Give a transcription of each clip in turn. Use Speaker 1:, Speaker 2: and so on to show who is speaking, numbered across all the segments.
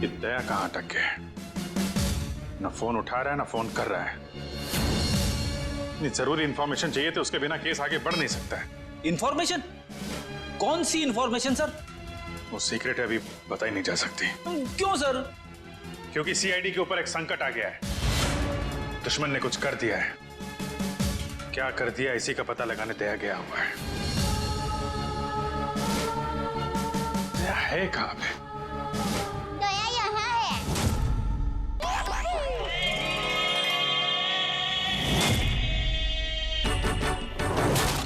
Speaker 1: कि दया कहां अटक गया है। ना फोन उठा रहा है ना फोन कर रहा है। इतनी जरूरी इंफॉर्मेशन चाहिए तो उसके बिना केस आगे बढ़ नहीं सकता है।
Speaker 2: इंफॉर्मेशन? कौन सी इंफॉर्मेशन सर?
Speaker 1: वो सीक्रेट है, अभी बताई नहीं जा सकती।
Speaker 2: क्यों सर?
Speaker 1: क्योंकि सीआईडी के ऊपर एक संकट आ गया है। दुश्मन ने कुछ कर दिया है। क्या कर दिया इसी का पता लगाने दया गया हुआ है। दया है कहां पे?
Speaker 3: दया यहाँ है।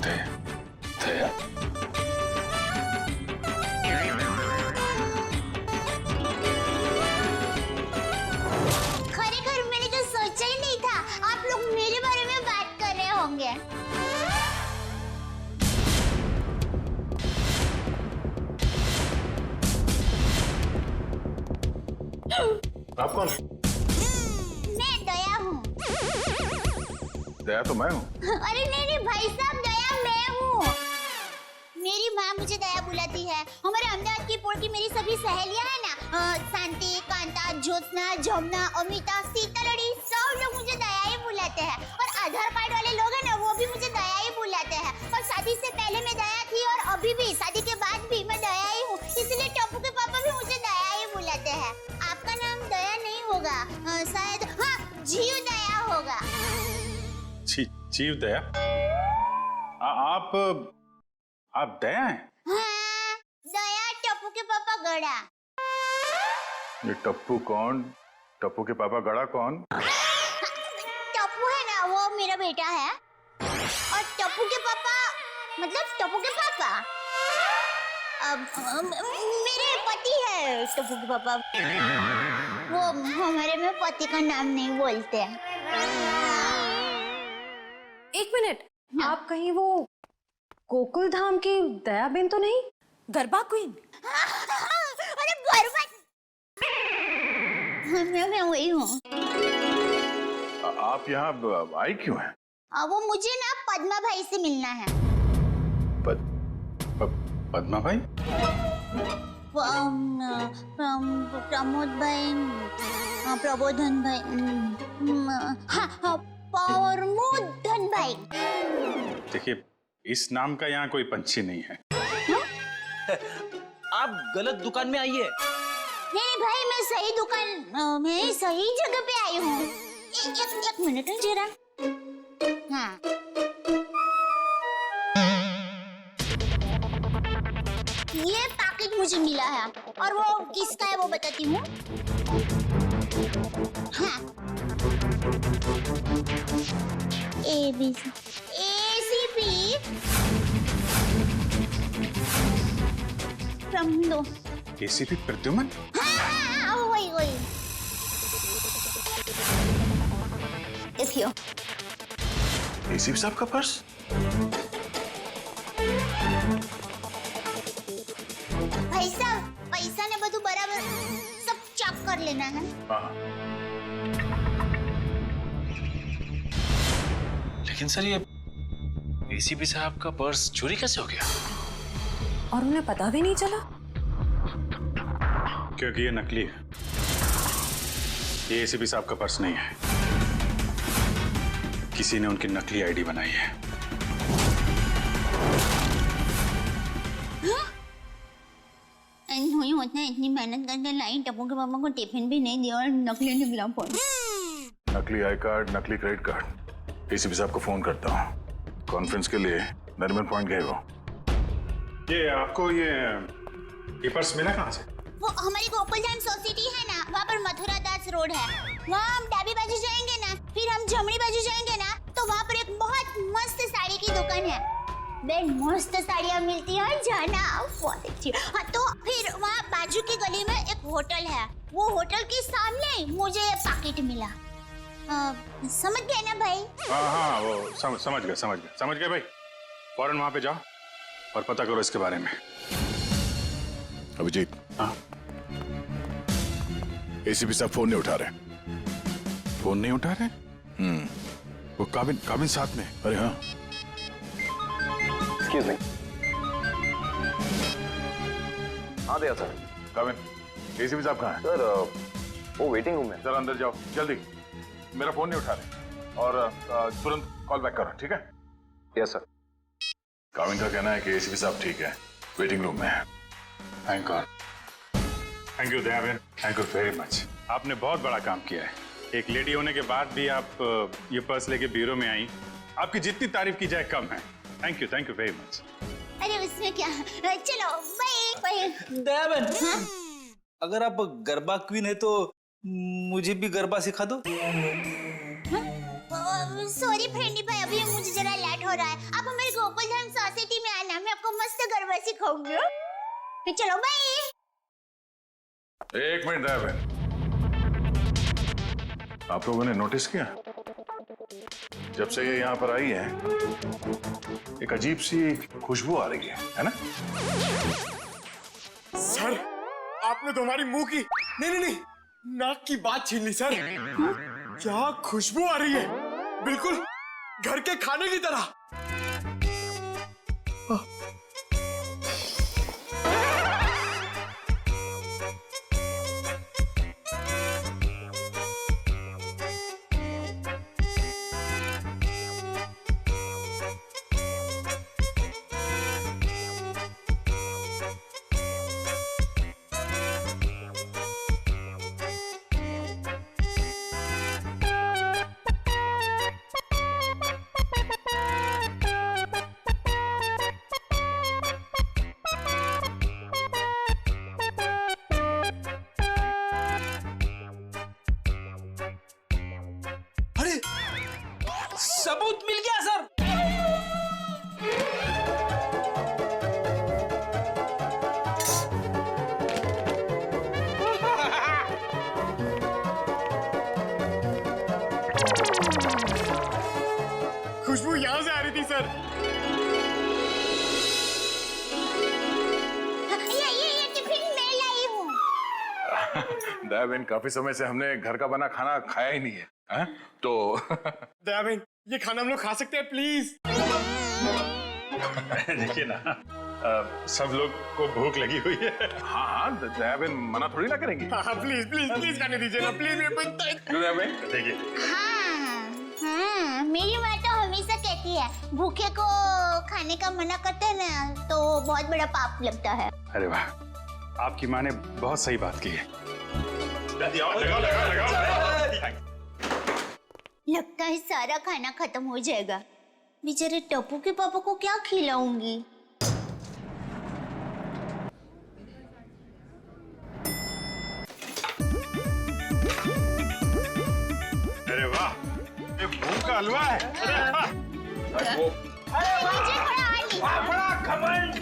Speaker 1: दया, दया।
Speaker 3: खरेखर मैंने तो सोचा ही नहीं था आप लोग मेरे बारे में बात कर रहे होंगे।
Speaker 1: आप कौन?
Speaker 3: मैं दया हूँ।
Speaker 1: दया तो मैं हूँ।
Speaker 3: अरे नहीं भाई साहब, दया मैं हूँ। मेरी माँ मुझे दया बुलाती है। हमारे अहमदाबाद की पोर्ट मेरी सभी सहेलियां हैं ना, शांति, कांता, ज्योत्सना, जमुना, अमिता, सीतालड़ी, सब लोग मुझे दया ही बुलाते हैं। और आधार कार्ड वाले लोग हैं ना, वो भी मुझे दया ही बुलाते हैं। और शादी से पहले मैं दया थी और अभी भी, शादी के बाद भी मैं दया ही हूँ। इसलिए टप्पू के पापा भी मुझे दया ही बुलाते हैं। आपका नाम दया नहीं होगा, शायद हाँ जीव दया होगा।
Speaker 1: जीव दया? आप दया हैं?
Speaker 3: हाँ, दया टप्पू के पापा गड़ा।
Speaker 1: ये टप्पू कौन? टप्पू के पापा गड़ा कौन?
Speaker 3: टप्पू है ना, वो मेरा बेटा है। और टप्पू के पापा मतलब टप्पू के पापा मेरे पति है। टप्पू के पापा वो हमारे में पति का नाम नहीं बोलते।
Speaker 4: एक मिनट, आप कहीं वो गोकुल धाम की दयाबेन तो नहीं? गरबा क्वीन?
Speaker 3: अरे गरबा, मैं वही हूँ।
Speaker 1: आप यहाँ आई क्यों हैं?
Speaker 3: वो मुझे ना पद्मा भाई से मिलना है।
Speaker 1: पद्मा भाई?
Speaker 3: प्रमोद भाई, प्रबोधन भाई, हाँ प्रमोदन भाई।
Speaker 1: देखिए, इस नाम का यहाँ कोई पंछी नहीं है।
Speaker 2: आप गलत दुकान में आई है।
Speaker 3: नहीं भाई, मैं सही दुकान, मैं सही जगह पे आई हूँ। एक मिनट जरा। हाँ, ये पैकेट मुझे मिला है और वो किसका है वो बताती हूँ। हाँ, ACP प्रमोद।
Speaker 1: ACP प्रद्युमन?
Speaker 3: हाँ, वही। देखियो।
Speaker 1: ACP साहब का पर्स?
Speaker 3: भाई साहब, पैसा ने બધું बराबर सब चेक कर लेना है।
Speaker 1: हाँ।
Speaker 5: लेकिन सर, ये ACP साहब का पर्स चोरी कैसे हो गया?
Speaker 4: और उन्हें पता भी नहीं चला?
Speaker 1: क्योंकि ये नकली है। ये ACP साहब का पर्स नहीं है। किसी ने उनकी नकली आईडी बनाई है।
Speaker 3: नहीं होता है, इतनी मेहनत करके लाई, टप्पू के पापा को टिफिन भी नहीं दिया और नकली निकला फोन।
Speaker 1: नकली आई कार्ड, नकली क्रेडिट कार्ड। ACP साहब को फोन करता हूँ। कॉन्फ्रेंस के लिए नरीमन पॉइंट गए वो। ये आपको ये पर्स मिला कहाँ से?
Speaker 3: वो हमारी गोकुल धाम सोसाइटी है ना, वहाँ पर मथुरा दास रोड है। वहाँ हम डाबी बाजू जाएंगे ना, फिर हम जमनी बाजू जाएंगे ना, तो वहाँ पर एक बहुत मस्त साड़ी की दुकान है। बेन मस्त साड़ियाँ मिलती है, जाना बहुत अच्छी। हाँ, तो फिर वहाँ बाजू की गली में एक होटल है। वो होटल के सामने मुझे पैकेट मिला। समझ गए ना भाई?
Speaker 1: हाँ, वो समझ गए भाई। फौरन वहाँ पे जाओ और पता करो इसके बारे में।
Speaker 6: अभिजीत।
Speaker 1: हाँ?
Speaker 6: ACP साहब फोन नहीं उठा रहे।
Speaker 1: फोन नहीं उठा रहे? वो काबिन साथ में।
Speaker 6: अरे हाँ।
Speaker 5: Excuse me. हाँ दया सर।
Speaker 1: काबिन। एसीपी साहब कहाँ हैं?
Speaker 7: सर वो वेटिंग रूम में।
Speaker 1: जरा अंदर जाओ जल्दी, मेरा फोन नहीं उठा रहे और तुरंत कॉल बैक करो, ठीक है?
Speaker 7: Yes sir.
Speaker 1: काविन का कहना है कि एसीपी साहब ठीक है, वेटिंग रूम में है। Thank God.
Speaker 8: Thank you Dayaben,
Speaker 1: thank you very much.
Speaker 8: आपने बहुत बड़ा काम किया है। एक लेडी होने के बाद भी आप ये पर्स लेके ब्यूरो में आई। आपकी जितनी तारीफ की जाए कम है। Thank you very much.
Speaker 3: अरे उसमें क्या, चलो बाय।
Speaker 2: दयाबेन, अगर आप गरबा क्वीन है तो मुझे भी गरबा सिखा दो।
Speaker 3: सॉरी फ्रेंडी भाई, अभी मुझे जरा लेट हो रहा है। आप हमारे गोकुलधाम सोसाइटी में आना, मैं आपको मस्त गरबा सिखाऊंगी। तो चलो बाय।
Speaker 1: एक मिनट दयाबेन, आप लोगों ने नोटिस किया जब से ये यहाँ पर आई है एक अजीब सी खुशबू आ रही है ना?
Speaker 9: सर आपने तो हमारी मुंह की नहीं नाक की बात छीन ली सर। क्या खुशबू आ रही है, बिल्कुल घर के खाने की तरह।
Speaker 2: सबूत मिल गया सर।
Speaker 9: खुशबू यहाँ से आ रही थी सर।
Speaker 3: ये टिफिन मैं लाई हूँ।
Speaker 1: दयाबेन, काफी समय से हमने घर का बना खाना खाया ही नहीं है, हैं? तो
Speaker 9: दयाबेन ये खाना हम लोग खा सकते हैं प्लीज?
Speaker 8: देखिए ना, सब लोग को भूख लगी हुई है।
Speaker 1: हाँ, दयाबेन मना थोड़ी ना करेंगी।
Speaker 9: हाँ प्लीज खाने दीजिए ना प्लीज।
Speaker 1: दयाबेन
Speaker 8: देखिए,
Speaker 3: हाँ, मेरी माँ तो हमेशा कहती है भूखे को खाने का मना करते हैं ना तो बहुत बड़ा पाप लगता है।
Speaker 8: अरे वाह, आपकी माँ ने बहुत सही बात की है।
Speaker 3: लगता है सारा खाना खत्म हो जाएगा। बेचारे टप्पू के पापा को क्या खिलाऊंगी?
Speaker 8: अरे वाह, ये भूख का हलवा है।
Speaker 3: मुझे थोड़ा और
Speaker 8: बड़ा घमंड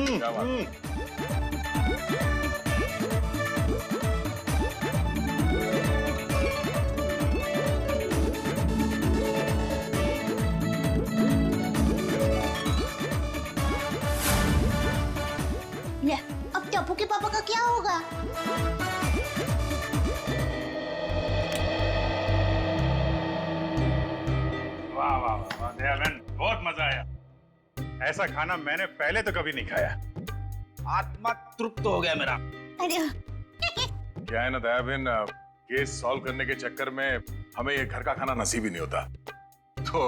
Speaker 1: क्या बात है?
Speaker 3: ले, अब टप्पू के पापा का क्या होगा?
Speaker 8: वाह वाह वाह दयाबेन, बहुत मजा आया। ऐसा खाना मैंने पहले तो कभी नहीं खाया।
Speaker 2: आत्मा तृप्त हो गया मेरा।
Speaker 3: अरे
Speaker 1: क्या है ना दयाबेन, केस सॉल्व करने के चक्कर में हमें ये घर का खाना नसीब ही नहीं होता। तो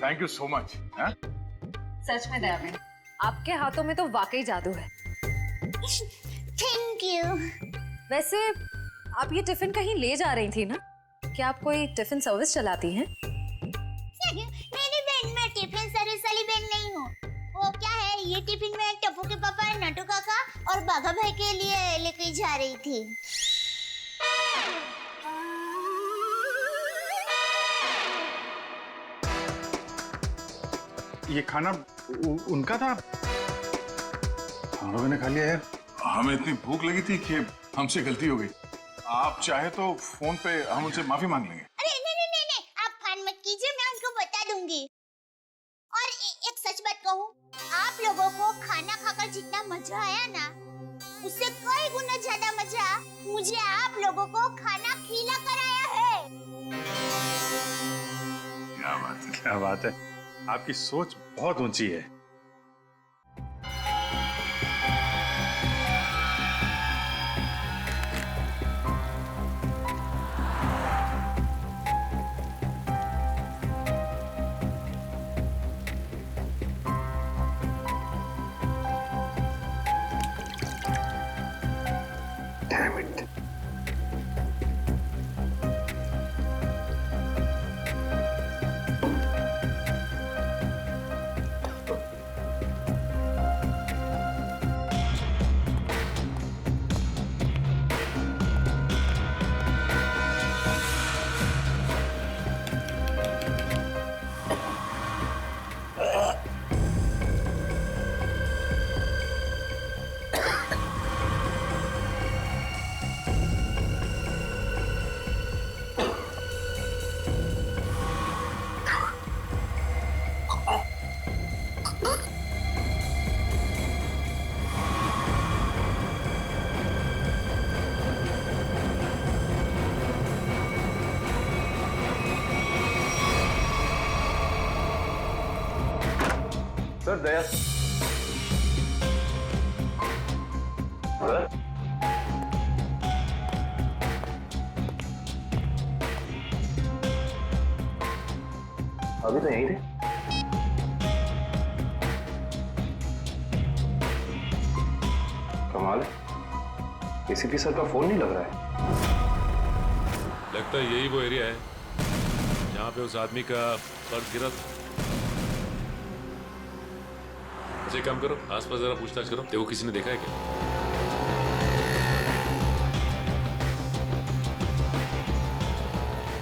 Speaker 1: थैंक यू सो मच।
Speaker 4: सच में दयाबेन, आपके हाथों में तो वाकई जादू है।
Speaker 3: Thank you.
Speaker 4: वैसे आप ये टिफिन कहीं ले जा रही थी ना? क्या आप कोई टिफिन सर्विस चलाती हैं?
Speaker 3: मेरी बहन, मैं टिफिन सर्विस वाली बहन नहीं हूँ। वो क्या है, ये टिफिन मैं टप्पू के पापा, नटू काका और बाघा भाई के लिए लेके जा रही थी।
Speaker 8: ये खाना उनका था?
Speaker 1: हम लोगों ने खा लिया यार। हमें इतनी भूख लगी थी कि हमसे गलती हो गई। आप चाहे तो फोन पे हम उनसे माफी मांग लेंगे।
Speaker 3: अरे नहीं, आप फान मत कीजिए, मैं उनको बता दूंगी। और एक सच बात कहूँ, आप लोगों को खाना खाकर जितना मजा आया ना, उससे कई गुना ज्यादा मजा मुझे आप लोगों को खाना खिला कर आया है।
Speaker 8: क्या बात है, क्या बात है। आपकी सोच बहुत ऊंची है।
Speaker 7: सर दया सर अभी तो यहीं थे। कमाल है, एसीपी सर का फोन नहीं लग रहा है।
Speaker 10: लगता है यही वो एरिया है जहाँ पे उस आदमी का पर्स गिरा था। अच्छा एक काम करो, आसपास जरा पूछताछ करो, देखो किसी ने देखा है क्या।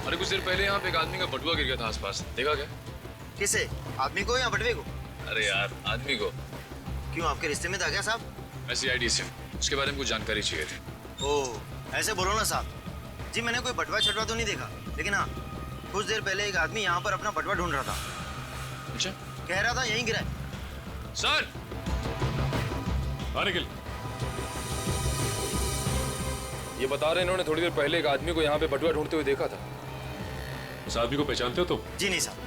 Speaker 5: अरे कुछ देर पहले यहाँ पे एक आदमी का बटुआ गिर गया था आसपास, देखा क्या?
Speaker 11: किसे? आदमी को या बटवे को?
Speaker 5: अरे यार आदमी को।
Speaker 11: क्यों, आपके रिश्ते में था क्या साहब?
Speaker 5: मैं CID से, उसके बारे में कुछ जानकारी चाहिए थी।
Speaker 11: ओह, ऐसे बोलो ना साहब। जी मैंने कोई बटवा छटवा तो नहीं देखा, लेकिन हाँ कुछ देर पहले एक आदमी यहाँ पर अपना बटवा ढूंढ रहा था।
Speaker 5: अच्छा,
Speaker 11: कह रहा था यहीं गिरा है।
Speaker 5: सर
Speaker 10: आने के लिए
Speaker 5: ये बता रहे इन्होंने थोड़ी देर पहले एक आदमी को यहाँ पे बटुआ ढूंढते हुए देखा था।
Speaker 10: उस आदमी को पहचानते हो तुम?
Speaker 11: जी नहीं साहब।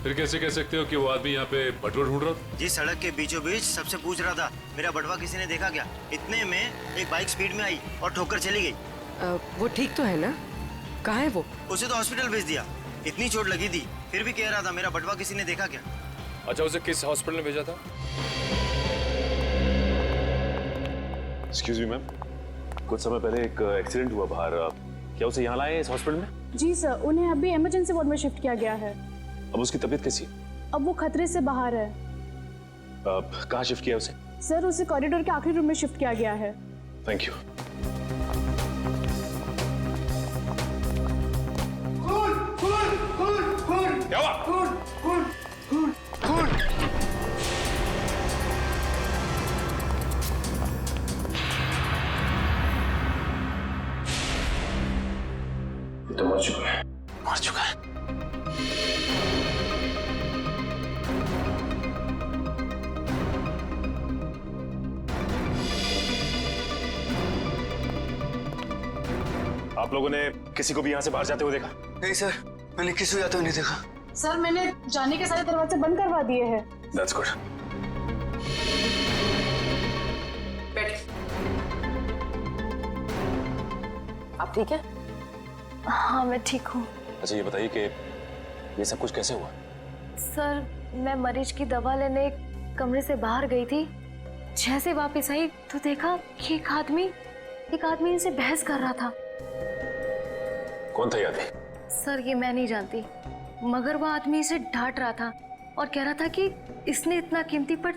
Speaker 10: फिर कैसे कह सकते हो कि वो आदमी यहाँ पे बटुआ ढूंढ रहा था?
Speaker 11: जी सड़क के बीचों बीच सबसे पूछ रहा था मेरा बटवा किसी ने देखा क्या। इतने में एक बाइक स्पीड में आई और ठोकर चली गई।
Speaker 12: वो ठीक तो है ना? कहाँ है वो?
Speaker 11: उसे तो हॉस्पिटल भेज दिया, इतनी चोट लगी थी, फिर भी कह रहा था मेरा बटवा किसी ने देखा क्या।
Speaker 5: अच्छा, उसे किस हॉस्पिटल में भेजा था?
Speaker 7: एक्सक्यूज मी मैम, कुछ समय पहले एक एक्सीडेंट हुआ बाहर, क्या उसे यहाँ लाए इस हॉस्पिटल में?
Speaker 13: जी सर, उन्हें अभी इमरजेंसी वार्ड में शिफ्ट किया गया है।
Speaker 7: अब उसकी तबीयत कैसी है?
Speaker 13: अब वो खतरे से बाहर है।
Speaker 7: कहाँ शिफ्ट किया उसे?
Speaker 13: सर उसे कॉरिडोर के आखिरी रूम में शिफ्ट किया गया है।
Speaker 7: Thank you.
Speaker 8: क्या हुआ?
Speaker 7: ये तो मर चुका है।
Speaker 5: मर चुका है।
Speaker 7: आप लोगों ने किसी को भी यहाँ से बाहर जाते हुए देखा?
Speaker 11: नहीं सर, मैंने किसी को जाते हुए नहीं देखा।
Speaker 13: सर मैंने जाने के सारे दरवाजे बंद करवा दिए हैं।
Speaker 7: That's good.
Speaker 4: आप ठीक है? हाँ मैं ठीक हूँ।
Speaker 7: अच्छा ये बताइए कि ये सब कुछ कैसे हुआ?
Speaker 4: सर मैं मरीज की दवा लेने कमरे से बाहर गई थी, जैसे वापस आई तो देखा कि एक आदमी इनसे बहस कर रहा था।
Speaker 7: कौन था ये आदमी?
Speaker 4: सर ये मैं नहीं जानती, मगर वो आदमी इसे डांट रहा था और कह रहा था कि इसने इतना कीमती पर्स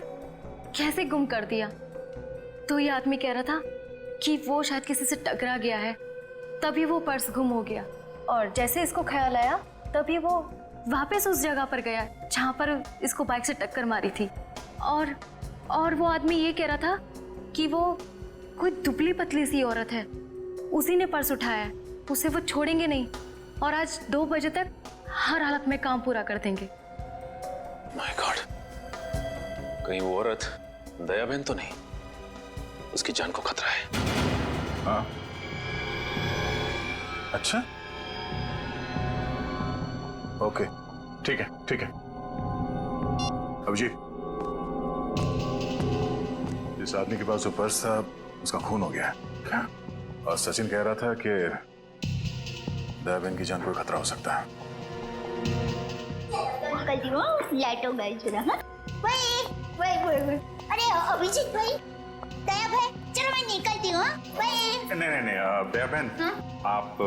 Speaker 4: कैसे गुम कर दिया। तो ये आदमी कह रहा था कि वो शायद किसी से टकरा गया है, तभी वो पर्स गुम हो गया। और जैसे इसको ख्याल आया तभी वो वापस उस जगह पर गया जहाँ पर इसको बाइक से टक्कर मारी थी। और वो आदमी ये कह रहा था कि वो कोई दुबली पतली सी औरत है, उसी ने पर्स उठाया है, उसे वो छोड़ेंगे नहीं और आज 2 बजे तक हर हालत में काम पूरा कर देंगे।
Speaker 5: माय गॉड, कहीं वो औरत दया बहन तो नहीं? उसकी जान को खतरा है।
Speaker 1: हाँ अच्छा, ओके ठीक है ठीक है। अभिजीत, जिस आदमी के पास वो पर्स था उसका खून हो गया है क्या? और सचिन कह रहा था कि दया बहन की जान को खतरा हो सकता है।
Speaker 3: निकलती हूँ, लाइटों गई जरा। हाँ वही। अरे अभिजीत भाई, दया भाई, चलो मैं निकलती हूँ।
Speaker 1: नहीं दया बहन, आप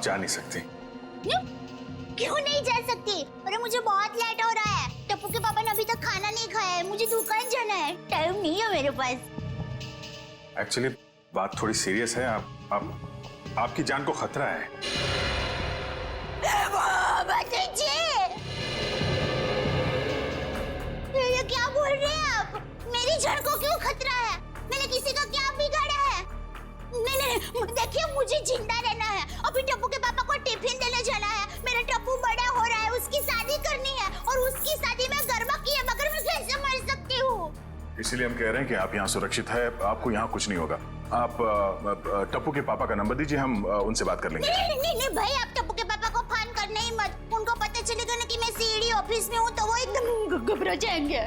Speaker 1: जा नहीं सकती।
Speaker 3: क्यों नहीं जा सकती? अरे मुझे बहुत लेट हो रहा है, टप्पू के पापा ने अभी तक खाना नहीं खाया है, मुझे दुकान जाना है, टाइम नहीं है मेरे पास।
Speaker 1: एक्चुअली बात थोड़ी सीरियस है, आपकी जान को खतरा है।
Speaker 3: ये क्या बोल रहे हैं आप? मेरी जान को क्यों खतरा है? मैंने किसी का क्या बिगाड़ा है? नहीं, देखिए मुझे जिंदा रहना है। अभी टप्पू के पापा को टिफिन देने जाना है। मेरा टप्पू बड़ा हो रहा है, उसकी शादी करनी है और उसकी शादी में गरबा की है, मगर मैं कैसे मर सकती हूँ?
Speaker 1: इसीलिए हम कह रहे हैं कि आप यहाँ सुरक्षित है, आपको यहाँ कुछ नहीं होगा। आप टप्पू के पापा का नंबर दीजिए, हम उनसे बात कर लेंगे।
Speaker 3: नहीं भाई, आप टप्पू के पापा को फोन कर करना ही मत। उनको पता चलेगा ना कि मैं सीडी ऑफिस में हूँ तो वो एकदम घबरा जाएंगे।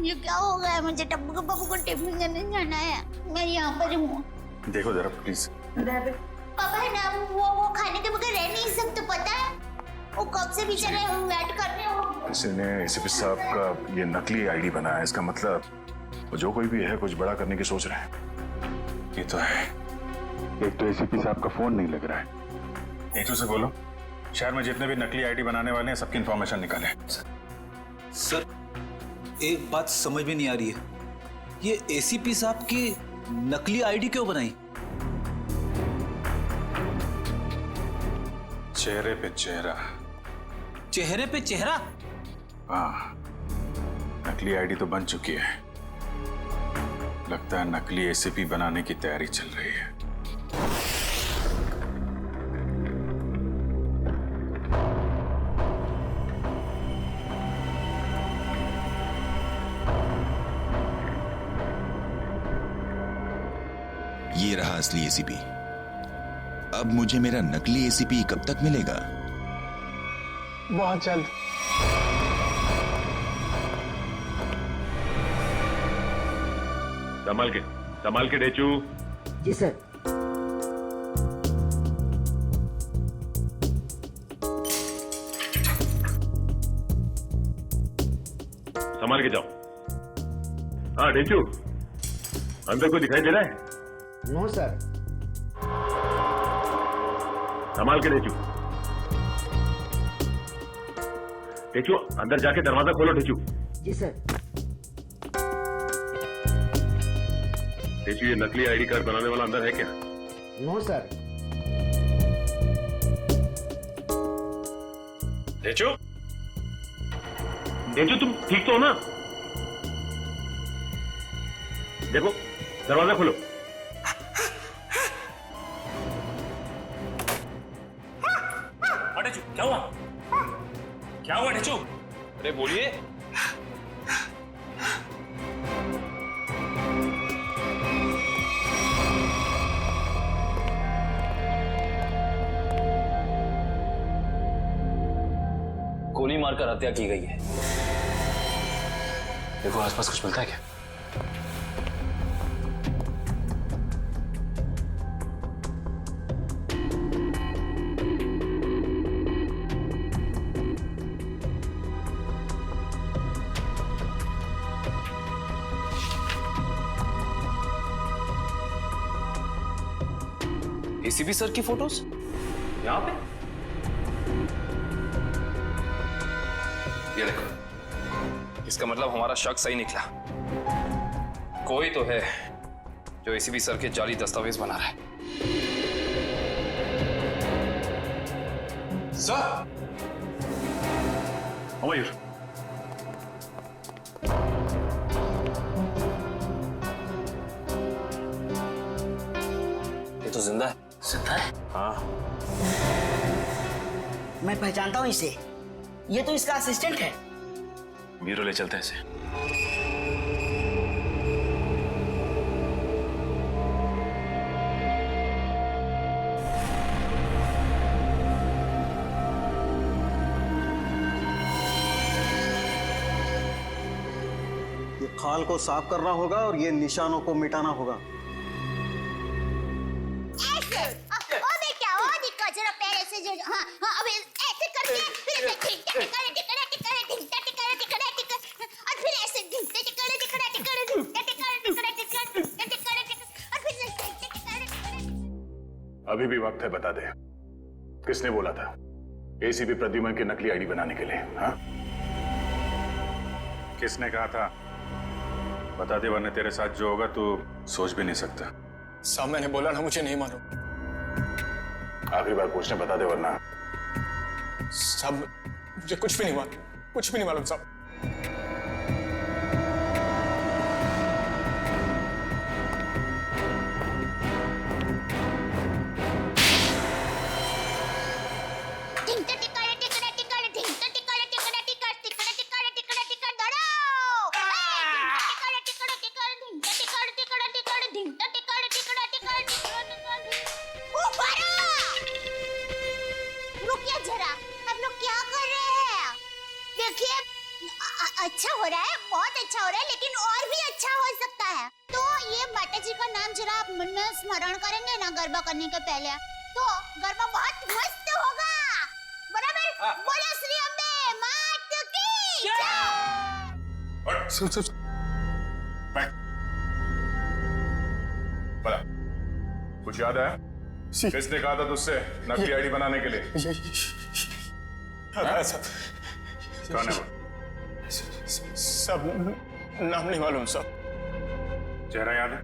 Speaker 3: ये क्या हो गया, मुझे टप्पू के पापा को टिफिन देने जाना है, मैं यहाँ पर हूँ।
Speaker 1: देखो जरा प्लीज।
Speaker 3: पापा है ना, वो खाने के बगैर रह नहीं सकते, पता है? वो कब से बेचारे वेट कर रहे हो।
Speaker 1: किसी ने एसीपी साहब का ये नकली आईडी बनाया है, इसका मतलब वो जो कोई भी है कुछ बड़ा करने की सोच रहे हैं। ये तो है, एक तो एसीपी साहब का फोन नहीं लग रहा है। नीतू से बोलो शहर में जितने भी नकली आईडी बनाने वाले हैं सबकी इंफॉर्मेशन निकालें।
Speaker 2: सर एक बात समझ में नहीं आ रही है, ये एसीपी साहब की नकली आईडी क्यों बनाई?
Speaker 1: चेहरे पे चेहरा।
Speaker 2: चेहरे पे चेहरा?
Speaker 1: हाँ, नकली आईडी तो बन चुकी है, लगता है नकली एसीपी बनाने की तैयारी चल रही है।
Speaker 14: ये रहा असली एसीपी। अब मुझे मेरा नकली एसीपी कब तक मिलेगा?
Speaker 9: बहुत जल्द।
Speaker 7: संभाल के डेचू।
Speaker 12: जी सर।
Speaker 7: संभाल के जाओ। हाँ डेचू, अंदर कोई दिखाई दे रहा है?
Speaker 12: No sir.
Speaker 7: संभाल के डेचू। डेचू अंदर जाके दरवाजा खोलो डेचू।
Speaker 12: जी सर।
Speaker 7: डेचू ये नकली आईडी कार्ड बनाने वाला अंदर है क्या?
Speaker 12: No sir.
Speaker 7: डेचू, डेचू तुम ठीक तो हो ना? देखो दरवाजा खोलो।
Speaker 5: क्या हुआ? क्या हुआ डेचू? अरे बोलिए। गोली मारकर हत्या की गई है। देखो आसपास कुछ मिलता है क्या? एसीपी सर की फोटोज यहां पे? ये देखो, इसका मतलब हमारा शक सही निकला। कोई तो है जो एसीपी सर के जाली दस्तावेज बना रहा है।
Speaker 1: सर, मयूर,
Speaker 5: ये तो जिंदा है।
Speaker 11: जिंदा है?
Speaker 5: हाँ।
Speaker 15: मैं पहचानता हूँ इसे, ये तो इसका असिस्टेंट है।
Speaker 5: ब्यूरो ले चलते हैं इसे।
Speaker 16: ये खाल को साफ करना होगा और ये निशानों को मिटाना होगा।
Speaker 1: अभी भी वक्त है, बता दे किसने बोला था एसीपी प्रद्युमन की नकली आईडी बनाने के लिए? हाँ,
Speaker 8: किसने कहा था? बता दे वरना तेरे साथ जो होगा तू सोच भी नहीं सकता।
Speaker 9: साहब मैंने बोला ना, मुझे नहीं मालूम।
Speaker 1: आखिरी बार पूछने, बता दे वरना।
Speaker 9: साहब मुझे कुछ भी नहीं मालूम, कुछ भी नहीं मालूम साहब।
Speaker 3: लोग क्या कर रहे हैं? देखिए अच्छा हो रहा है, बहुत अच्छा हो रहा है, लेकिन और भी अच्छा हो सकता है। तो ये माता जी का नाम जरा आप मन में स्मरण करेंगे ना गरबा करने के पहले, तो गरबा बहुत मस्त होगा। बराबर? बोलो श्री अम्बे मात की जय।
Speaker 1: सुन बैठ। बोला कुछ याद है? किसने कहा था तुझसे नकली आईडी बनाने के लिए? कौन है वो?
Speaker 9: सब नाम नहीं मालूम सब।
Speaker 1: चेहरा याद है?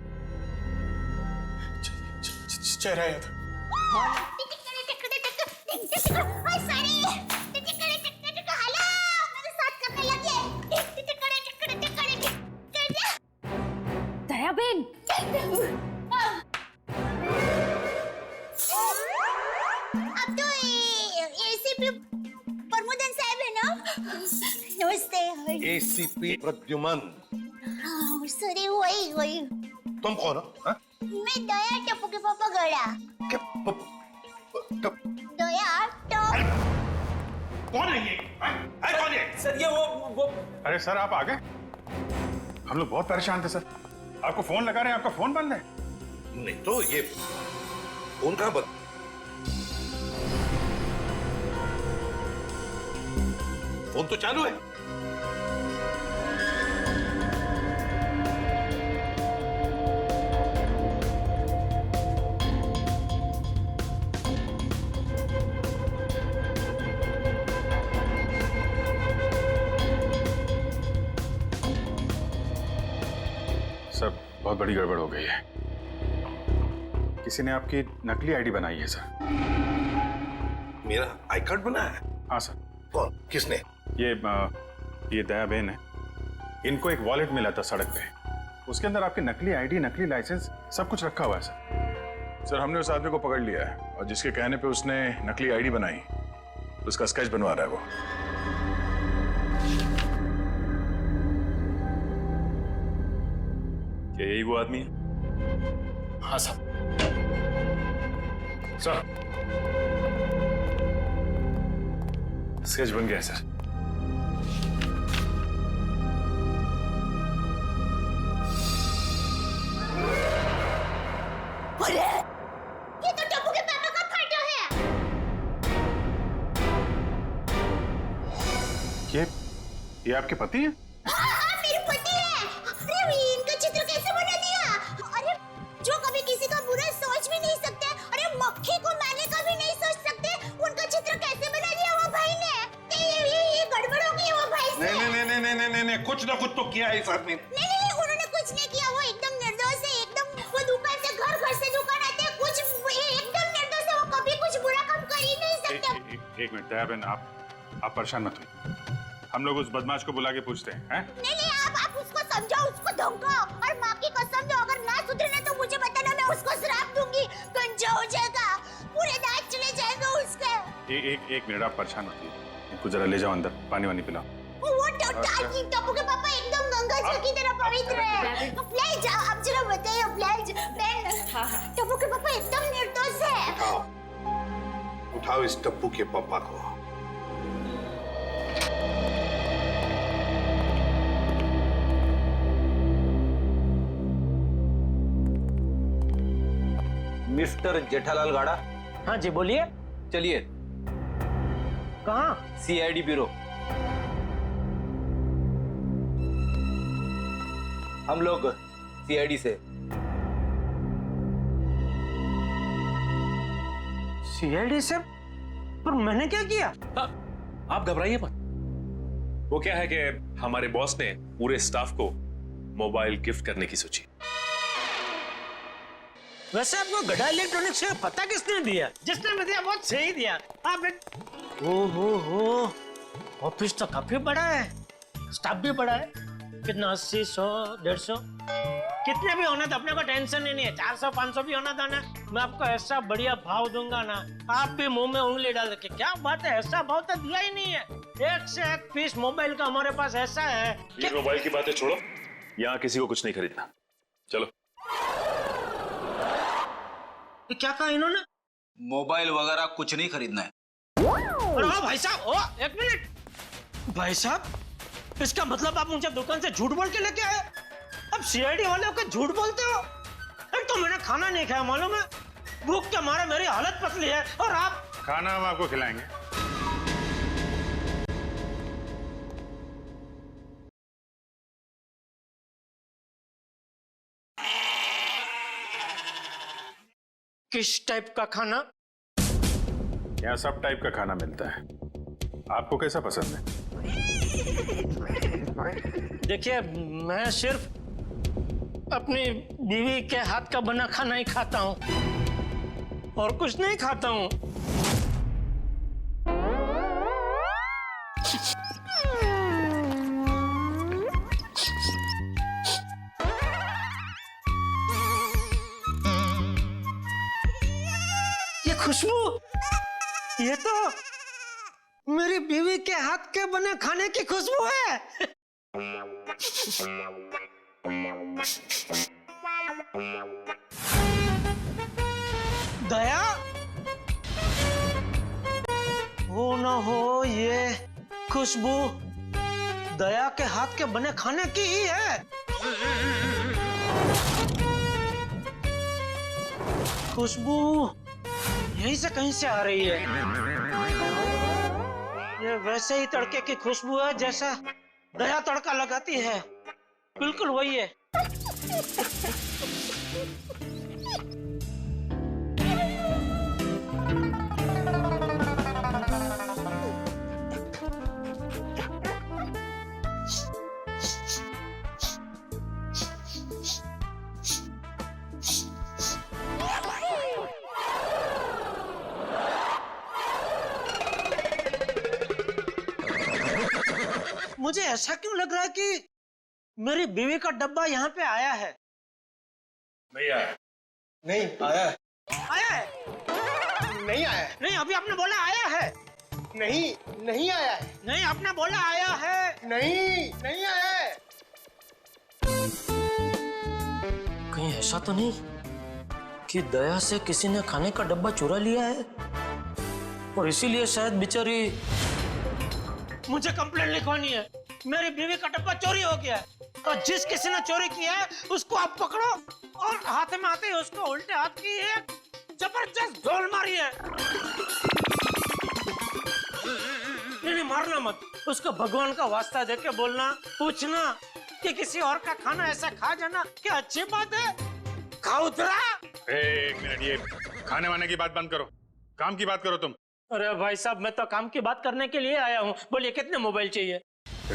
Speaker 9: चेहरा याद है।
Speaker 4: दयाबेन,
Speaker 3: अब तो एसीपी प्रमोदन साहब है ना? नमस्ते।
Speaker 17: एसीपी प्रद्युमन।
Speaker 3: सॉरी, वही।
Speaker 17: तुम कौन हो? हाँ?
Speaker 3: मैं दया टप्पू के पापा गड़ा। दया टप।
Speaker 1: कौन है ये? कौन है?
Speaker 2: सर ये वो
Speaker 1: अरे सर आप आ गए? हम लोग बहुत परेशान थे सर, आपको फोन लगा रहे हैं, आपका फोन बंद है।
Speaker 17: नहीं तो ये फोन कहाँ बंद? फोन तो चालू है।
Speaker 1: सर बहुत बड़ी गड़बड़ हो गई है, किसी ने आपकी नकली आईडी बनाई है सर।
Speaker 17: मेरा आई कार्ड बना है?
Speaker 1: हाँ सर।
Speaker 17: कौन? किसने?
Speaker 1: ये दया बहन है, इनको एक वॉलेट मिला था सड़क पे, उसके अंदर आपकी नकली आईडी, नकली लाइसेंस सब कुछ रखा हुआ है सर। सर हमने उस आदमी को पकड़ लिया है और जिसके कहने पे उसने नकली आईडी बनाई उसका स्केच बनवा रहा है वो।
Speaker 7: क्या यही वो आदमी है?
Speaker 1: हाँ सर। सर स्केच बन गया सर।
Speaker 3: अरे ये तो टप्पू के पापा का फोटो है।
Speaker 1: ये आपके पति हैं?
Speaker 3: हाँ, मेरे पति हैं। अरे इनका चित्र कैसे बना दिया? अरे जो कभी किसी का बुरा सोच भी नहीं सकते, अरे मक्खी को मारने का भी नहीं सोच सकते, उनका चित्र कैसे बना दिया वो भाई ने? ये गड़बड़ हो गई वो भाई से।
Speaker 17: नहीं, कुछ ना कुछ तो किया है इस आदमी ने।
Speaker 3: नहीं, उन्होंने कुछ नहीं किया, वो एकदम निर्दोष है, एकदम। वो दुकान से घर से दुकान आते हैं, कुछ एकदम निर्दोष है, वो कभी कुछ बुरा काम कर ही नहीं सकते।
Speaker 1: एक मिनट दया बहन, आप परेशान मत होइए, हम लोग उस बदमाश को बुला के पूछते हैं।
Speaker 3: नहीं, आप उसको समझाओ, उसको धमकाओ, और माँ की कसम दो, अगर ना सुधरे ना तो मुझे बताना, मैं उसको श्राप दूंगी, गंजा हो जाएगा, पूरे दांत चले जाएंगे उसके।
Speaker 1: एक मिनट आप परेशान मत होइए, इनको जरा ले जाओ अंदर, पानी वानी पिलाओ।
Speaker 3: वो टप्पू के पापा एकदम गंगा जल की तरह पवित्र है। ले जाओ, आप जरा बताइए बहन। टप्पू के पापा एकदम निर्दोष है।
Speaker 17: उठाओ इस टप्पू के पापा को।
Speaker 2: मिस्टर जेठालाल गाड़ा।
Speaker 15: हाँ जी बोलिए।
Speaker 2: चलिए।
Speaker 15: कहाँ?
Speaker 2: CID bureau. हम लोग सीआईडी से।
Speaker 15: सीआईडी से? पर मैंने क्या किया?
Speaker 7: आप घबराइए मत। वो क्या है कि हमारे बॉस ने पूरे स्टाफ को मोबाइल गिफ्ट करने की सोची।
Speaker 15: वैसे आपको गड़ा इलेक्ट्रॉनिक्स का पता किसने दिया? जिसने भी दिया बहुत सही दिया। आप ओहो, ऑफिस तो काफी बड़ा है, स्टाफ भी बड़ा है। कितना 80, 100, 150 कितने भी होना तो अपने को टेंशन ही नहीं है। 400, 500 भी होना था ना, मैं आपको ऐसा बढ़िया भाव दूंगा ना, आप भी मुंह में उंगली डाल के क्या बात है, ऐसा भाव तो दिया ही नहीं है। एक से एक पीस मोबाइल का हमारे पास ऐसा है।
Speaker 7: ये मोबाइल की बातें छोड़ो, यहाँ किसी को कुछ नहीं खरीदना, चलो।
Speaker 15: क्या कहा इन्होंने?
Speaker 2: मोबाइल वगैरह कुछ नहीं खरीदना है।
Speaker 15: अरे ओ भाई साहब, ओ एक मिनट भाई साहब, इसका मतलब आप मुझे दुकान से झूठ बोल के लेके आए? अब सीआईडी वाले होकर झूठ बोलते हो? एक तो मैंने खाना नहीं खाया, मालूम है, भूख के मारे मेरी हालत पतली है, और आप?
Speaker 8: खाना हम आपको खिलाएंगे।
Speaker 15: किस टाइप का खाना?
Speaker 8: यहाँ सब टाइप का खाना मिलता है, आपको कैसा पसंद है?
Speaker 15: देखिए, मैं सिर्फ अपनी बीवी के हाथ का बना खाना ही खाता हूँ, और कुछ नहीं खाता हूँ। ये खुशबू, ये तो मेरी बीवी के हाथ के बने खाने की खुशबू है। दया, हो ना हो ये खुशबू दया के हाथ के बने खाने की ही है। खुशबू यहीं से कहीं से आ रही है। ये वैसे ही तड़के की खुशबू है जैसा दया तड़का लगाती है, बिल्कुल वही है। मुझे ऐसा क्यों लग रहा है कि मेरी बीवी का डब्बा यहाँ पे आया है?
Speaker 8: नहीं आया।
Speaker 9: नहीं आया है।
Speaker 15: आया है?
Speaker 9: नहीं आया है।
Speaker 15: नहीं, अभी आपने बोला आया है।
Speaker 9: नहीं, नहीं आया है।
Speaker 15: नहीं, आपने बोला आया है।
Speaker 9: नहीं, नहीं आया है।
Speaker 15: कहीं ऐसा तो नहीं कि दया से किसी ने खाने का डब्बा चुरा लिया है, और इसीलिए शायद बेचारी मुझे कंप्लेंट लिखवानी है। मेरी बीवी का डब्बा चोरी हो गया है, और जिस किसी ने चोरी किया है उसको आप पकड़ो, और हाथ में आते ही उसको उल्टे हाथ की एक जबरदस्त ढोल मारी है। नहीं, मारना मत, उसको भगवान का वास्ता देके बोलना, पूछना कि किसी और का खाना ऐसा खा जाना क्या अच्छी बात है? खाउतरा।
Speaker 8: एक मिनट, ये खाने वाने की बात बंद करो, काम की बात करो तुम।
Speaker 15: अरे भाई साहब, मैं तो काम की बात करने के लिए आया हूँ। बोलिए, कितने मोबाइल चाहिए?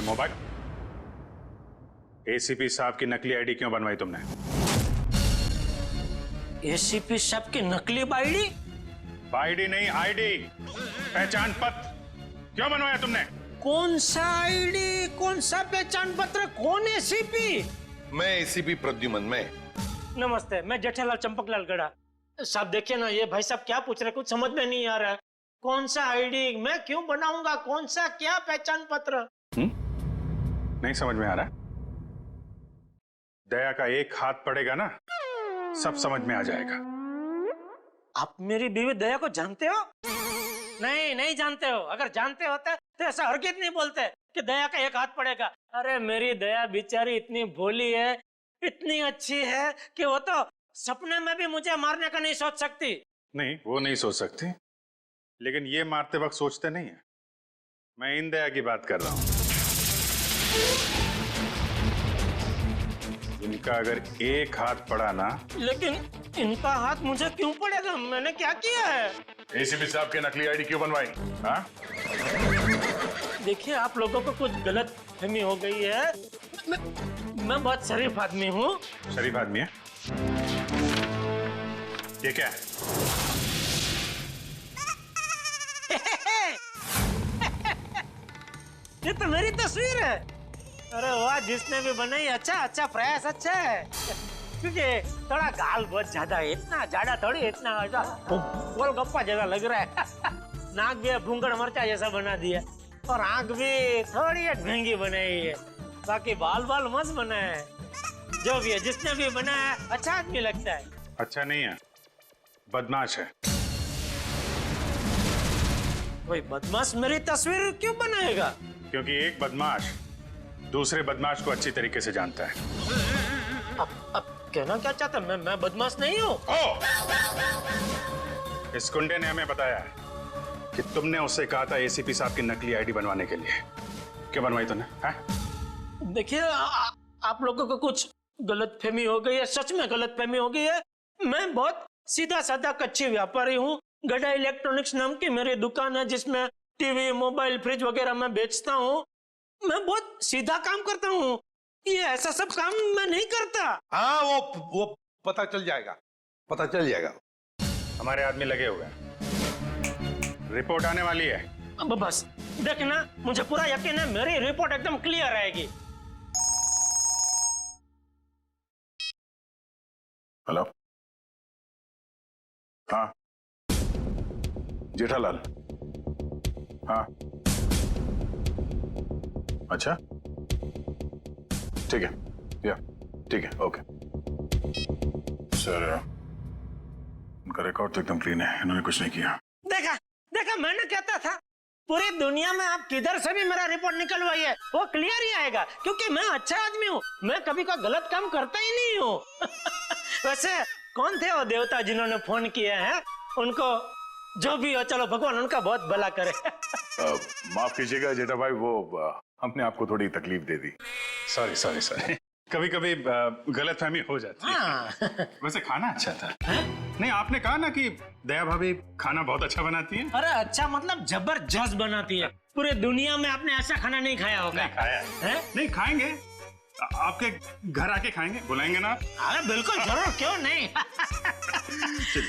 Speaker 8: मोबाइल? एसीपी साहब की नकली आईडी क्यों बनवाई तुमने?
Speaker 15: एसीपी साहब की नकली आईडी?
Speaker 8: आईडी नहीं, आईडी, पहचान पत्र क्यों बनवाया तुमने?
Speaker 15: कौन सा आईडी, कौन सा पहचान पत्र, कौन एसीपी?
Speaker 17: मैं एसीपी प्रद्युमन। मैं
Speaker 15: नमस्ते, मैं जेठालाल चंपकलाल गड़ा। साहब देखिए ना, ये भाई साहब क्या पूछ रहे, कुछ समझ में नहीं आ रहा है। कौन सा आईडी मैं क्यों बनाऊंगा, कौन सा क्या पहचान पत्र?
Speaker 8: नहीं समझ में आ रहा? दया का एक हाथ पड़ेगा ना, सब समझ में आ जाएगा।
Speaker 15: आप मेरी बीवी दया को जानते हो? नहीं, नहीं जानते हो। अगर जानते होते तो ऐसा हरगिज़ नहीं बोलते कि दया का एक हाथ पड़ेगा। अरे मेरी दया बेचारी इतनी भोली है, इतनी अच्छी है कि वो तो सपने में भी मुझे मारने का नहीं सोच सकती। नहीं,
Speaker 8: वो नहीं सोच सकती, लेकिन ये मारते वक्त सोचते नहीं है। मैं इन दया की बात कर रहा हूं। इनका अगर एक हाथ पड़ा ना।
Speaker 15: लेकिन इनका हाथ मुझे क्यों पड़ेगा? मैंने क्या किया है?
Speaker 8: एसीपी साहब के नकली आईडी क्यों बनवाई? हाँ?
Speaker 15: देखिए, आप लोगों को कुछ गलत फहमी हो गई है। मैं बहुत शरीफ आदमी हूँ।
Speaker 8: शरीफ आदमी है? ये क्या है?
Speaker 15: ये तो मेरी तस्वीर है। अरे वाह, जिसने भी बनाई अच्छा, अच्छा प्रयास अच्छा है। क्योंकि थोड़ा गाल बहुत ज्यादा है, इतना ज्यादा थोड़ी, इतना गोलगप्पा जैसा लग रहा है। नाक भी भूंगड़ मरचा जैसा बना दिया, और आंख भी थोड़ी ढंगी बनाई है। बाकी बाल बाल मस्त बना है। जो भी है, जिसने भी बनाया है, अच्छा आदमी लगता है।
Speaker 8: अच्छा नहीं है, बदमाश है।
Speaker 15: कोई बदमाश मेरी तस्वीर क्यों बनाएगा?
Speaker 8: क्योंकि एक बदमाश दूसरे बदमाश को अच्छी तरीके से जानता है।
Speaker 15: अब कहना क्या चाहता? मैं बदमाश नहीं हूँ।
Speaker 8: इस गुंडे ने हमें बताया है कि तुमने उससे कहा था एसीपी साहब की नकली आईडी बनवाने के लिए। क्यों बनवाई तूने?
Speaker 15: देखिए आप लोगों को कुछ गलतफहमी हो गई है, सच में गलतफहमी हो गई है। मैं बहुत सीधा साधा कच्ची व्यापारी हूँ। गड़ा इलेक्ट्रॉनिक्स नाम की मेरी दुकान है जिसमें टीवी, मोबाइल, फ्रिज वगैरह मैं बेचता हूँ। मैं बहुत सीधा काम करता हूँ, ये ऐसा सब काम मैं नहीं करता।
Speaker 17: हाँ वो पता चल जाएगा, पता चल जाएगा।
Speaker 8: हमारे आदमी लगे हुए हैं, रिपोर्ट आने वाली है।
Speaker 15: अब बस देखना, मुझे पूरा यकीन है मेरी रिपोर्ट एकदम क्लियर आएगी।
Speaker 1: हेलो, हाँ जेठालाल, हाँ अच्छा ठीक है, या ठीक है, ओके सर। उनका रिकॉर्ड तो एकदम क्लीन है, इन्होंने कुछ नहीं किया।
Speaker 15: देखा देखा, मैंने कहता था पूरी दुनिया में आप किधर से भी मेरा रिपोर्ट निकलवाइए वो क्लियर ही आएगा, क्योंकि मैं अच्छा आदमी हूँ, मैं कभी कोई गलत काम करता ही नहीं हूँ। वैसे कौन थे वो देवता जिन्होंने फोन किया है? उनको जो भी हो, चलो भगवान उनका बहुत भला करे।
Speaker 1: माफ कीजिएगा जेठा भाई, वो हमने आपको थोड़ी तकलीफ दे दी।
Speaker 8: सॉरी सॉरी सॉरी, कभी कभी गलतफहमी हो जाती है। वैसे खाना अच्छा था। नहीं, आपने कहा ना कि दया भाभी खाना बहुत अच्छा बनाती है।
Speaker 15: अरे अच्छा मतलब जबरदस्त बनाती है। पूरे दुनिया में आपने ऐसा खाना नहीं खाया होगा।
Speaker 8: नहीं खाया है? नहीं खाएंगे, आपके घर आके खाएंगे, बुलाएंगे ना?
Speaker 15: अरे बिल्कुल जरूर, क्यों नहीं।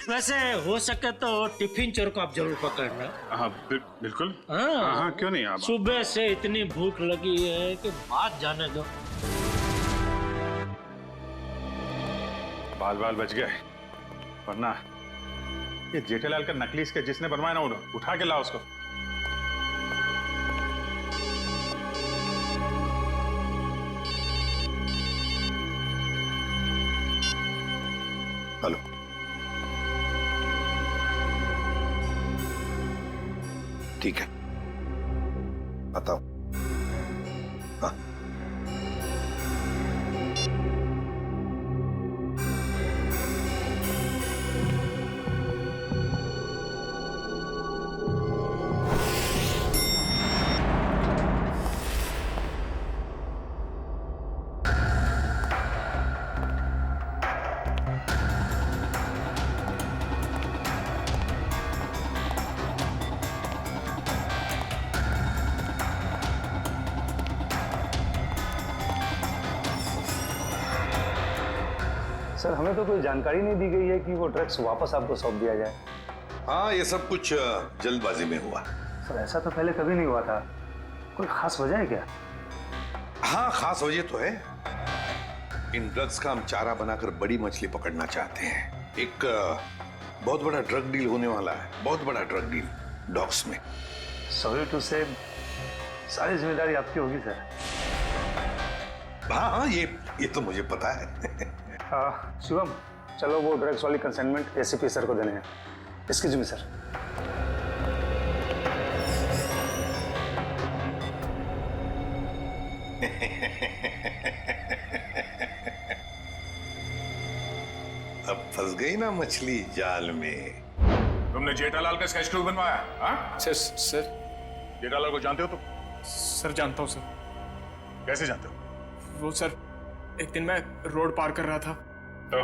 Speaker 15: वैसे हो सके तो टिफिन चोर को आप जरूर पकड़ना।
Speaker 8: हाँ बिल्कुल।
Speaker 15: हाँ
Speaker 8: हाँ क्यों नहीं। आप
Speaker 15: सुबह से इतनी भूख लगी है कि बात जाने दो।
Speaker 8: बाल बाल बच गए, वरना ये जेठालाल का नकली इसके जिसने बनवाया ना, उठा के लाओ उसको।
Speaker 1: हेलो,
Speaker 17: ठीक है, बताओ। हाँ
Speaker 18: सर, हमें तो कोई जानकारी नहीं दी गई है कि वो ड्रग्स वापस आपको सौंप दिया जाए।
Speaker 17: हाँ, ये सब कुछ जल्दबाजी में हुआ।
Speaker 18: सर ऐसा तो पहले कभी नहीं हुआ था, कोई खास वजह है क्या?
Speaker 17: हाँ खास वजह तो है। इन ड्रग्स का हम चारा बनाकर बड़ी मछली पकड़ना चाहते हैं। एक बहुत बड़ा ड्रग डील होने वाला है, बहुत बड़ा ड्रग डील डॉग्स में।
Speaker 18: सॉरी टू से, सारी जिम्मेदारी आपकी होगी सर।
Speaker 17: हाँ हाँ, ये तो मुझे पता है।
Speaker 18: शिवम, चलो वो ड्रग्स वाली कंसाइनमेंट एसीपी सर को देने हैं। Excuse me sir.
Speaker 17: अब फंस गई ना मछली जाल में।
Speaker 1: तुमने जेठालाल का स्केच क्यों बनवाया? हाँ
Speaker 9: सर
Speaker 1: जेठालाल को जानते हो तुम?
Speaker 9: सर जानता हूँ सर।
Speaker 1: कैसे जानते हो?
Speaker 9: वो सर, एक दिन मैं रोड पार कर रहा था
Speaker 1: तो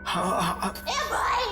Speaker 9: हाँ।
Speaker 3: ए भाई,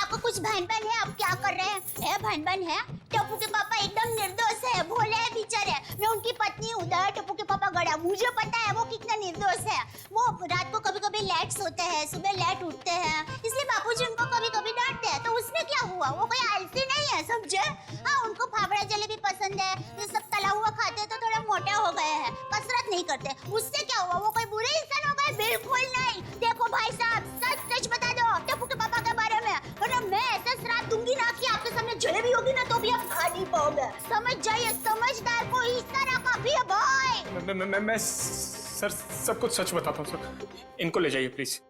Speaker 3: आपको कुछ भान-भान है? आप क्या कर रहे हैं? भान-भान है? टप्पू के पापा एकदम निर्दोष है, भोले है बेचारे। मैं उनकी पत्नी हूँ, टप्पू के पापा गड़ा। मुझे पता है वो कितना निर्दोष है। वो रात को कभी-कभी लेट सोते हैं, सुबह लेट उठते हैं, इसलिए बापूजी उनको कभी-कभी डांटते हैं। तो उसमें क्या हुआ? वो कोई आलसी नहीं है, समझे? हाँ, उनको फाफड़ा जलेबी पसंद है, ये सब तला हुआ खाते हैं तो थोड़ा मोटा हो गए हैं, कसरत नहीं करते। उससे क्या हुआ? वो कोई बुरे इंसान हो गए? बिल्कुल नहीं। देखो भाई साहब, सच बता दो टप्पू के पापा के बारे में, वरना मैं ऐसा श्राप दूंगी ना कि आपके सामने जलेबी होगी ना तो भी आप खा नहीं पाओगे। समझ जाइए, समझदार को इस तरह का भी है भाई।
Speaker 9: मैं सर सब कुछ सच बताता हूँ सर। इनको ले जाइए प्लीज।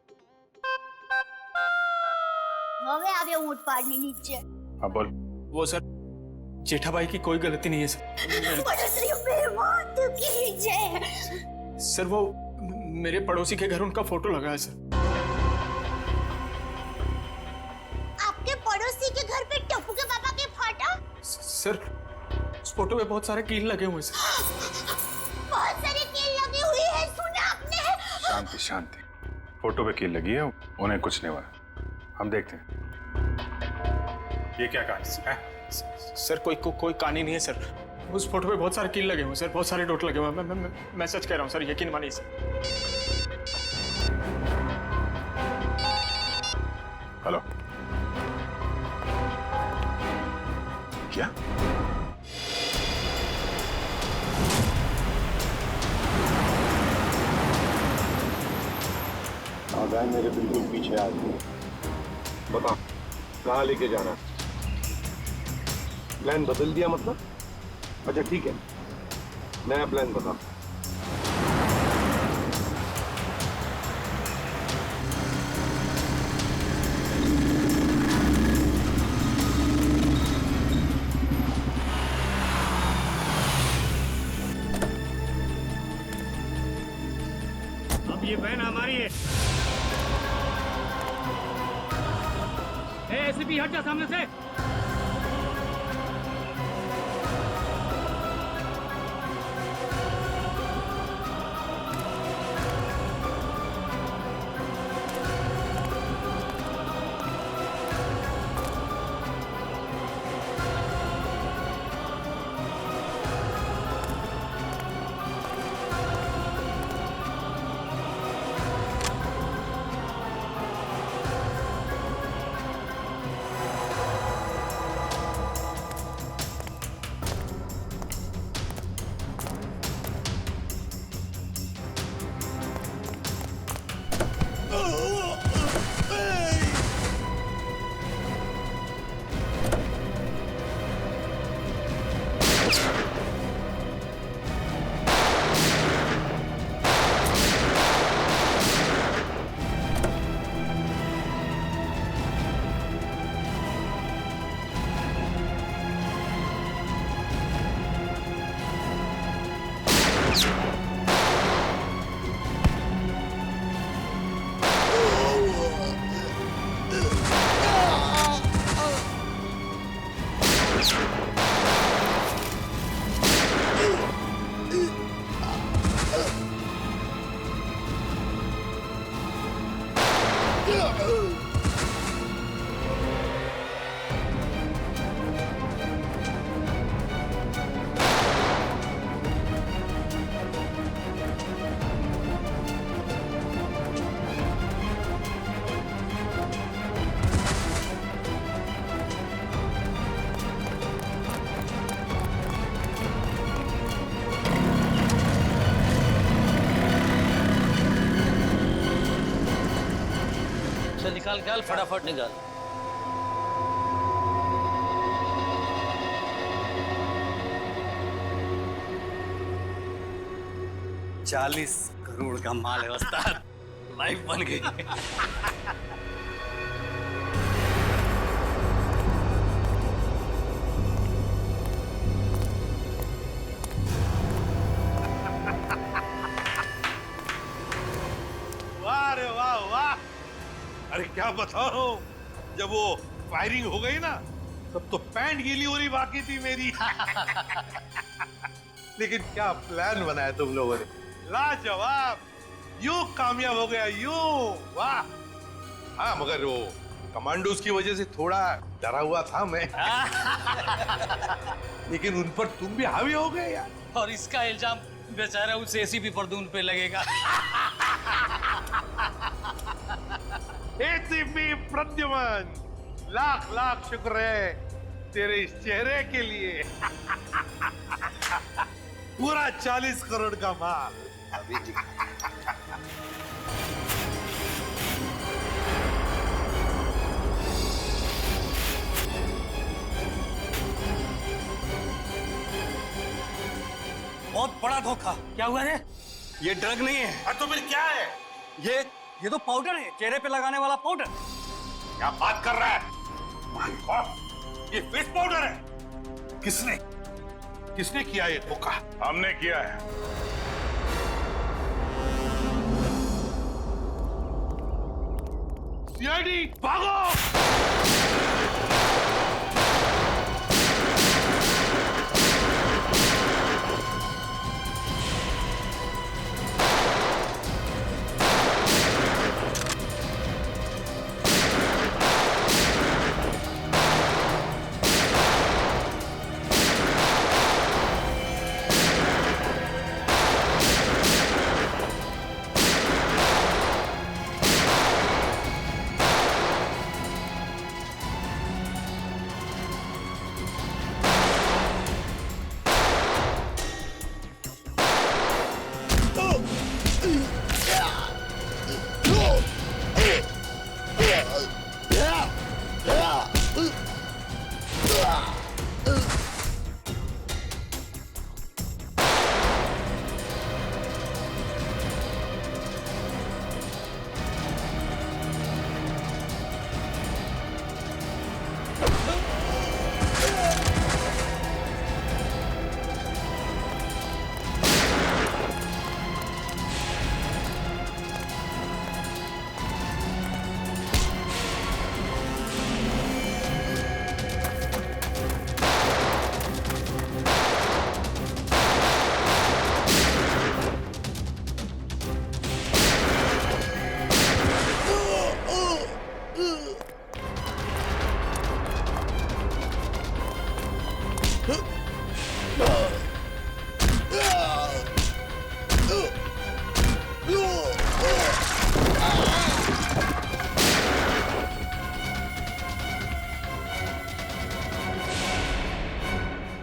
Speaker 3: હવે આવ્યો ઊંટ પાડની નીચે।
Speaker 8: हाँ बोल।
Speaker 9: वो सर, जेठा भाई की कोई गलती नहीं है सर।
Speaker 3: पड़ोसी पे मौत की जय।
Speaker 9: सर वो मेरे पड़ोसी के घर उनका फोटो लगा है सर।
Speaker 3: आपके पड़ोसी के घर पे टप्पू के पापा के फोटो?
Speaker 9: सर उस फोटो पे बहुत सारे कील लगे हुए सर।
Speaker 3: बहुत सारे कील लगी हुई है, सुना आपने?
Speaker 1: शांति शांति, फोटो पे कील लगी है, उन्हें कुछ नहीं हुआ। हम देखते हैं ये क्या कहानी है।
Speaker 9: सर कोई कहानी नहीं है सर। उस फोटो पे बहुत सारे कील लगे हुए सर, बहुत सारे डॉट लगे हुए। मैं सच कह रहा हूँ सर, यकीन मानिए सर।
Speaker 1: हेलो, क्या?
Speaker 16: गाय मेरे बिल्कुल पीछे आ गई। बता कहाँ लेके जाना? प्लान बदल दिया मतलब? अच्छा ठीक है, नया प्लान बता।
Speaker 15: अब ये बहन हमारी है। एसीपी हट जा सामने से। निकाल निकाल फटाफट निकाल।
Speaker 19: $40 करोड़ का माल है उस्ताद, लाइफ बन गई।
Speaker 17: वाह रे वाह वाह। अरे क्या बताओ, जब वो फायरिंग हो गई ना तब तो पैंट गीली हो रही बाकी थी मेरी। लेकिन क्या प्लान बनाया तुम लोगों ने, लाजवाब। यूं कामयाब हो गया यूं, वाह। हाँ मगर वो कमांडोज की वजह से थोड़ा डरा हुआ था मैं। लेकिन उन पर तुम भी हावी हो गए यार।
Speaker 19: और इसका इल्जाम बेचारा उस एसीपी परदून पे लगेगा।
Speaker 17: एसीपी प्रद्युमन, लाख लाख शुक्र है तेरे इस चेहरे के लिए। पूरा 40 करोड़ का माल। अभी जी
Speaker 19: बहुत बड़ा धोखा। क्या हुआ रे? ये ड्रग नहीं है।
Speaker 17: तो फिर क्या है?
Speaker 19: ये तो पाउडर है, चेहरे पे लगाने वाला पाउडर।
Speaker 17: क्या बात कर रहा है? माय गॉड, ये फेस पाउडर है। किसने किया ये धोखा?
Speaker 1: हमने किया है।
Speaker 17: सीआईडी भागो!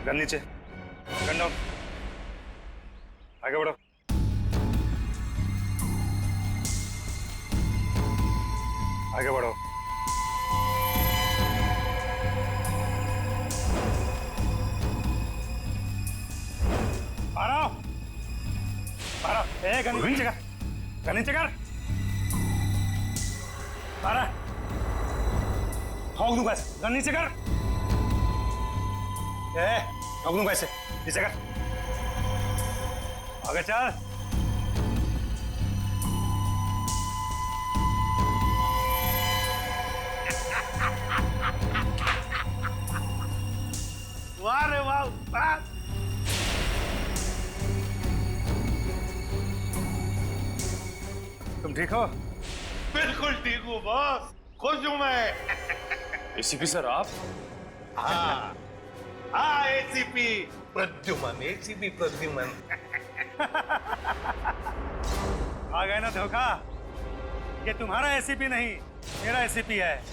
Speaker 18: गन नीचे, गन डाउन, आगे बढ़ो। आगे बढ़ो। गन नीचे कर, गन नीचे कर। ठोक दूंगा ऐसे, गन नीचे कर। ठोक दूंगा ऐसे, नीचे कर। आगे चल।
Speaker 17: वाह रे वाह उस्ताद!
Speaker 18: तुम ठीक हो?
Speaker 17: बिल्कुल ठीक हूँ बॉस, खुश हूँ मैं।
Speaker 7: एसीपी सर आप?
Speaker 17: हाँ हाँ, एसीपी प्रद्युमन, एसीपी प्रद्युमन।
Speaker 18: आ गए ना धोखा? ये तुम्हारा एसीपी नहीं, मेरा एसीपी है।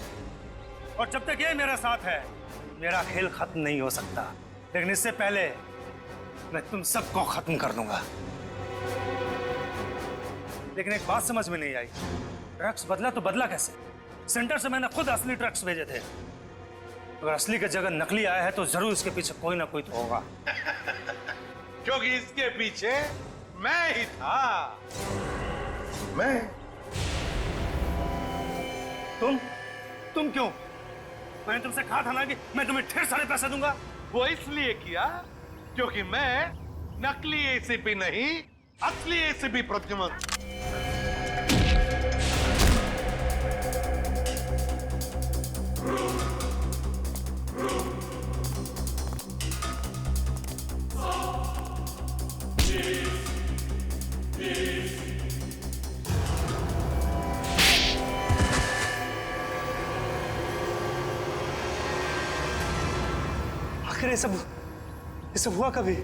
Speaker 18: और जब तक ये मेरे साथ है, मेरा खेल खत्म नहीं हो सकता। लेकिन इससे पहले मैं तुम सबको खत्म कर दूंगा। लेकिन एक बात समझ में नहीं आई, ड्रग्स बदला तो बदला कैसे? सेंटर से मैंने खुद असली ड्रग्स भेजे थे। अगर असली की जगह नकली आया है तो जरूर इसके पीछे कोई ना कोई तो होगा।
Speaker 17: क्योंकि इसके पीछे मैं ही था। मैं?
Speaker 18: तुम क्यों? मैंने तुमसे कहा था ना कि मैं तुम्हें ढेर सारे पैसे दूंगा।
Speaker 17: वो इसलिए किया क्योंकि मैं नकली एसीपी नहीं, असली एसीपी प्रद्युमन।
Speaker 18: आखिर ये सब हुआ कभी?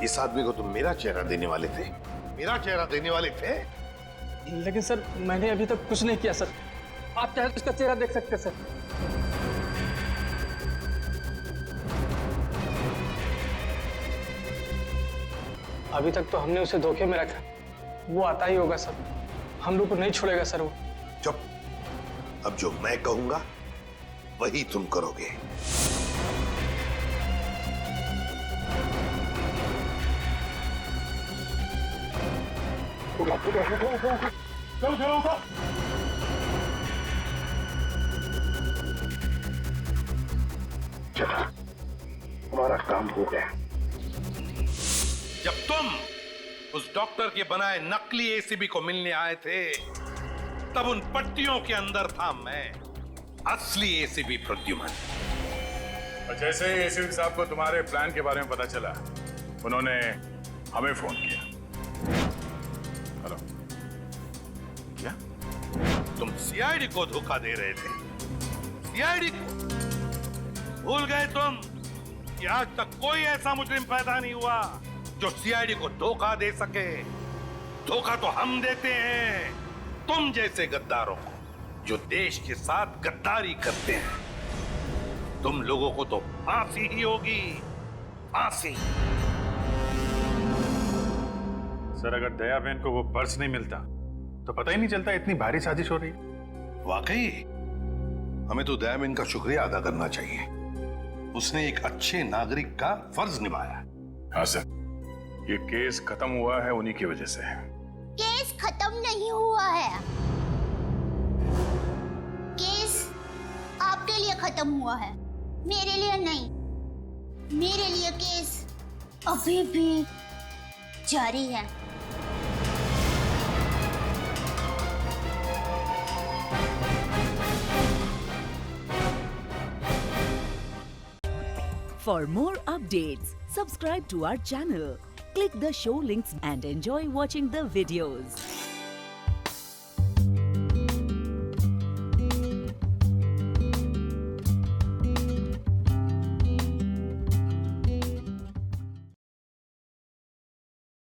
Speaker 17: इस आदमी को तुम मेरा चेहरा देने वाले थे? मेरा चेहरा देने वाले थे?
Speaker 20: लेकिन सर, मैंने अभी तक कुछ नहीं किया सर। आप चाहे तो इसका चेहरा देख सकते हैं सर। अभी तक तो हमने उसे धोखे में रखा, वो आता ही होगा सर। हम लोग को नहीं छोड़ेगा सर वो।
Speaker 17: चुप। अब जो मैं कहूंगा वही तुम करोगे।
Speaker 6: चला, हमारा काम हो गया।
Speaker 17: जब तुम उस डॉक्टर के बनाए नकली एसीबी को मिलने आए थे, तब उन पट्टियों के अंदर था मैं, असली एसीबी प्रद्युमन।
Speaker 1: और जैसे ही एसीपी साहब को तुम्हारे प्लान के बारे में पता चला, उन्होंने हमें फोन किया। हेलो, क्या
Speaker 17: तुम सीआईडी को धोखा दे रहे थे? सीआईडी को भूल गए तुम कि आज तक कोई ऐसा मुजरिम पैदा नहीं हुआ जो सीआईडी को धोखा दे सके। धोखा तो हम देते हैं तुम जैसे गद्दारों को, जो देश के साथ गद्दारी करते हैं। तुम लोगों को तो फांसी ही होगी, फांसी।
Speaker 8: सर, अगर दया बहन को वो पर्स नहीं मिलता तो पता ही नहीं चलता इतनी भारी साजिश हो रही।
Speaker 17: वाकई हमें तो दया बहन का शुक्रिया अदा करना चाहिए। उसने एक अच्छे नागरिक का फर्ज निभाया।
Speaker 1: हाँ सर, ये केस खत्म हुआ है उन्हीं की वजह से।
Speaker 3: केस खत्म नहीं हुआ है, केस आपके लिए खत्म हुआ है, मेरे लिए नहीं। मेरे लिए केस अभी भी जारी है।
Speaker 21: For more updates, subscribe to our channel, click the show links and enjoy watching the videos.